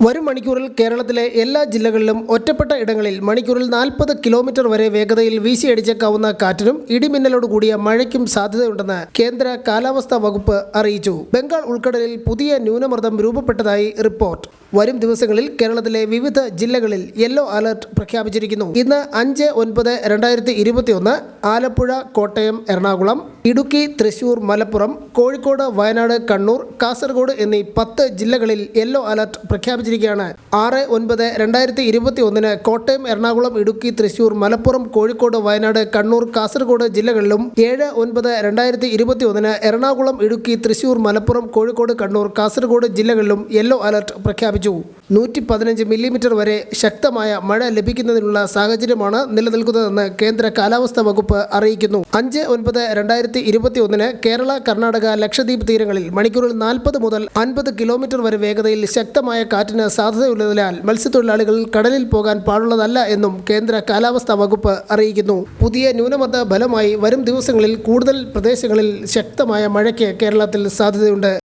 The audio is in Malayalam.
വരും മണിക്കൂറിൽ കേരളത്തിലെ എല്ലാ ജില്ലകളിലും ഒറ്റപ്പെട്ട ഇടങ്ങളിൽ മണിക്കൂറിൽ 40 കിലോമീറ്റർ വരെ വേഗതയിൽ വീശിയടിച്ചേക്കാവുന്ന കാറ്റിനും ഇടിമിന്നലോട് കൂടിയ മഴയ്ക്കും സാധ്യതയുണ്ടെന്ന് കേന്ദ്ര കാലാവസ്ഥാ വകുപ്പ് അറിയിച്ചു. ബംഗാൾ ഉൾക്കടലിൽ പുതിയ ന്യൂനമർദ്ദം രൂപപ്പെട്ടതായി റിപ്പോർട്ട്. വരും ദിവസങ്ങളിൽ കേരളത്തിലെ വിവിധ ജില്ലകളിൽ യെല്ലോ അലർട്ട് പ്രഖ്യാപിച്ചിരിക്കുന്നു. ഇന്ന് 5/9/2021 ആലപ്പുഴ, കോട്ടയം, എറണാകുളം, ഇടുക്കി, തൃശൂർ, മലപ്പുറം, കോഴിക്കോട്, വയനാട്, കണ്ണൂർ, കാസർഗോഡ് എന്നീ 10 ജില്ലകളിൽ യെല്ലോ അലർട്ട് പ്രഖ്യാപിച്ചിരിക്കുകയാണ്. 6/9/2021 കോട്ടയം, എറണാകുളം, ഇടുക്കി, തൃശൂർ, മലപ്പുറം, കോഴിക്കോട്, വയനാട്, കണ്ണൂർ, കാസർഗോഡ് ജില്ലകളിലും 7/9/2021 എറണാകുളം, ഇടുക്കി, തൃശൂർ, മലപ്പുറം, കോഴിക്കോട്, കണ്ണൂർ, കാസർഗോഡ് ജില്ലകളിലും യെല്ലോ അലർട്ട് പ്രഖ്യാപിച്ചു. 115 മില്ലിമീറ്റർ വരെ ശക്തമായ മഴ ലഭിക്കുന്നതിനുള്ള സാഹചര്യമാണ് നിലനിൽക്കുന്നതെന്ന് കേന്ദ്ര കാലാവസ്ഥാ വകുപ്പ് അറിയിക്കുന്നു. 5/9/2021 കേരള, കർണാടക, ലക്ഷദ്വീപ് തീരങ്ങളിൽ മണിക്കൂറിൽ 40 മുതൽ 50 കിലോമീറ്റർ വരെ വേഗതയിൽ ശക്തമായ കാറ്റിന് സാധ്യതയുള്ളതിനാൽ മത്സ്യത്തൊഴിലാളികൾ കടലിൽ പോകാൻ പാടുള്ളതല്ല എന്നും കേന്ദ്ര കാലാവസ്ഥാ വകുപ്പ് അറിയിക്കുന്നു. പുതിയ ന്യൂനമർദ്ദ ഫലമായി വരും ദിവസങ്ങളിൽ കൂടുതൽ പ്രദേശങ്ങളിൽ ശക്തമായ മഴയ്ക്ക് കേരളത്തിൽ സാധ്യതയുണ്ട്.